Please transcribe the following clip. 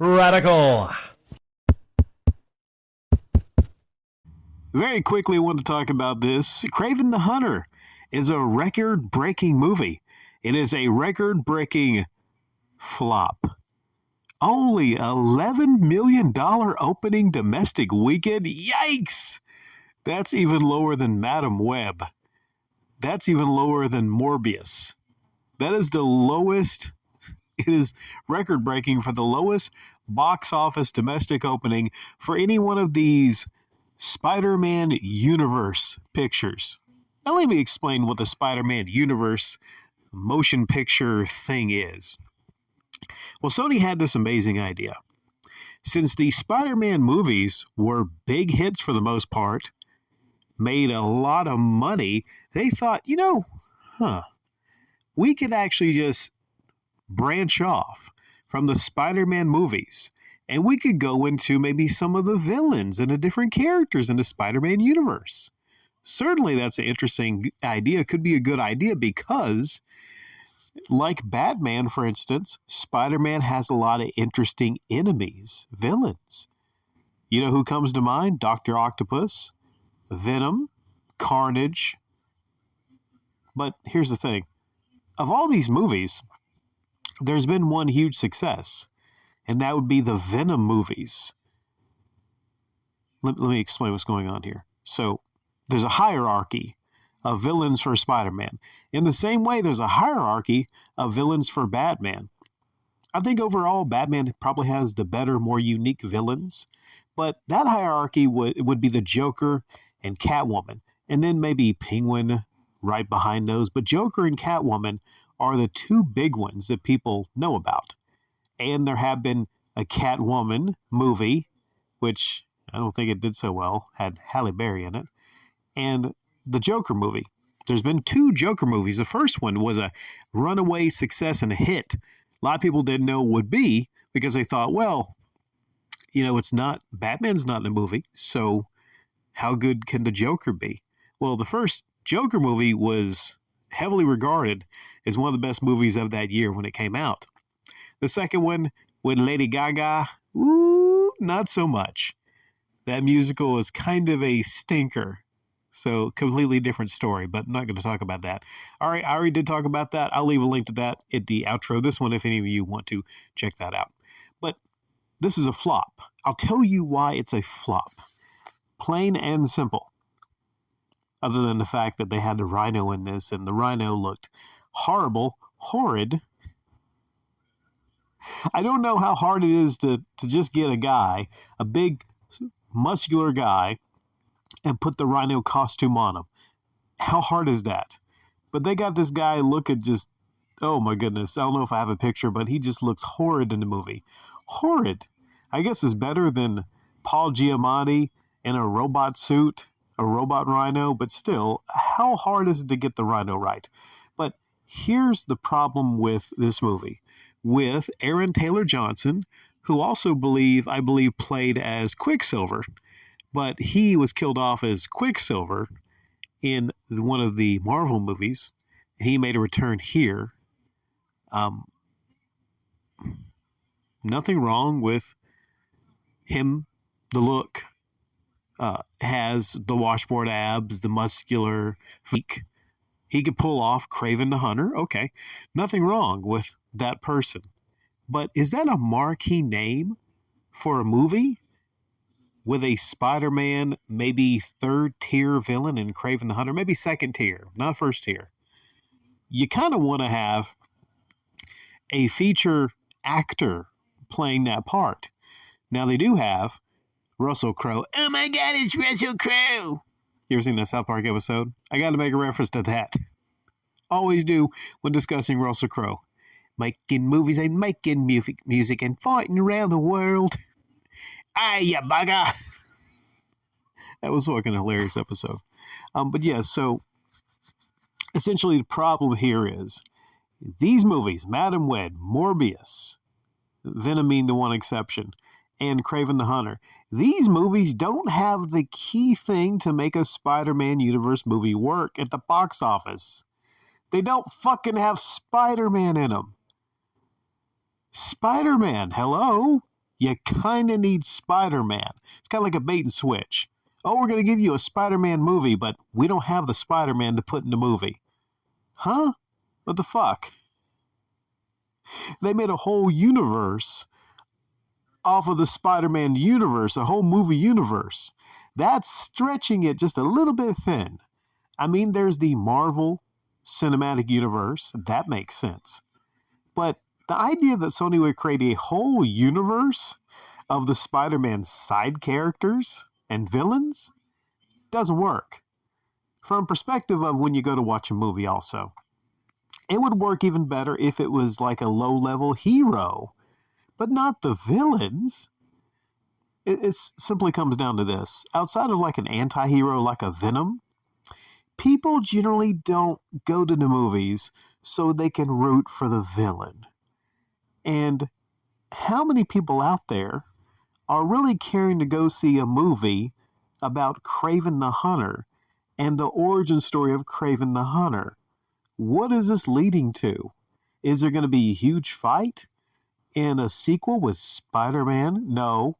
Radical. Very quickly, I want to talk about this. Kraven the Hunter is a record-breaking movie. It is a record-breaking flop. Only $11 million opening domestic weekend. Yikes! That's even lower than Madam Web. That's even lower than Morbius. That is the lowest. It is record-breaking for the lowest box office domestic opening for any one of these Spider-Man universe pictures. Now let me explain what the Spider-Man universe motion picture thing is. Well, Sony had this amazing idea. Since the Spider-Man movies were big hits for the most part, made a lot of money, they thought, we could actually just branch off from the Spider-Man movies, and we could go into maybe some of the villains and the different characters in the Spider-Man universe. Certainly that's an interesting idea. Could be a good idea because, like Batman, for instance, Spider-Man has a lot of interesting enemies, villains. You know who comes to mind? Dr. Octopus, Venom, Carnage. But here's the thing. Of all these movies, there's been one huge success, and that would be the Venom movies. Let me explain what's going on here. So there's a hierarchy of villains for Spider-Man. In the same way, there's a hierarchy of villains for Batman. I think overall, Batman probably has the better, more unique villains, but that hierarchy would be the Joker and Catwoman, and then maybe Penguin right behind those. But Joker and Catwoman are the two big ones that people know about. And there have been a Catwoman movie, which I don't think it did so well, had Halle Berry in it, and the Joker movie. There's been two Joker movies. The first one was a runaway success and a hit. A lot of people didn't know it would be because they thought, well, it's not, Batman's not in the movie, so how good can the Joker be? Well, the first Joker movie was heavily regarded as one of the best movies of that year when it came out. The second one with Lady Gaga, not so much. That musical is kind of a stinker. So completely different story, but I'm not going to talk about that. All right, I already did talk about that. I'll leave a link to that at the outro. This one, if any of you want to check that out. But this is a flop. I'll tell you why it's a flop. Plain and simple. Other than the fact that they had the Rhino in this, and the Rhino looked horrible, horrid. I don't know how hard it is to just get a big, muscular guy, and put the Rhino costume on him. How hard is that? But they got this guy looking just, oh my goodness, I don't know if I have a picture, but he just looks horrid in the movie. Horrid. I guess it's better than Paul Giamatti in a robot suit, a robot Rhino, but still, how hard is it to get the Rhino right? But here's the problem with this movie. With Aaron Taylor Johnson, who also I believe played as Quicksilver, but he was killed off as Quicksilver in one of the Marvel movies. He made a return here. Nothing wrong with him, the look. Has the washboard abs, the muscular physique. He could pull off Kraven the Hunter. Okay, nothing wrong with that person. But is that a marquee name for a movie with a Spider-Man, maybe third-tier villain in Kraven the Hunter, maybe second tier, not first tier? You kind of want to have a feature actor playing that part. Now, they do have Russell Crowe. Oh my God, it's Russell Crowe! You ever seen that South Park episode? I got to make a reference to that. Always do when discussing Russell Crowe. Making movies and making music and fighting around the world. Hey, you bugger! That was fucking hilarious episode. But yeah, so essentially the problem here is these movies, Madam Web, Morbius, Venom being the one exception, and Kraven the Hunter, these movies don't have the key thing to make a Spider-Man universe movie work at the box office. They don't fucking have Spider-Man in them. Spider-Man, hello? you kind of need Spider-Man. It's kind of like a bait and switch. Oh, we're going to give you a Spider-Man movie, but we don't have the Spider-Man to put in the movie. Huh? What the fuck? They made a whole universe off of the Spider-Man universe, a whole movie universe. That's stretching it just a little bit thin. I mean, there's the Marvel Cinematic Universe. That makes sense. But the idea that Sony would create a whole universe of the Spider-Man side characters and villains doesn't work. From perspective of when you go to watch a movie also. It would work even better if it was like a low-level hero, but not the villains. It simply comes down to this. Outside of like an anti-hero like a Venom, people generally don't go to the movies so they can root for the villain. And how many people out there are really caring to go see a movie about Kraven the Hunter and the origin story of Kraven the Hunter? What is this leading to? Is there going to be a huge fight in a sequel with Spider-Man? No.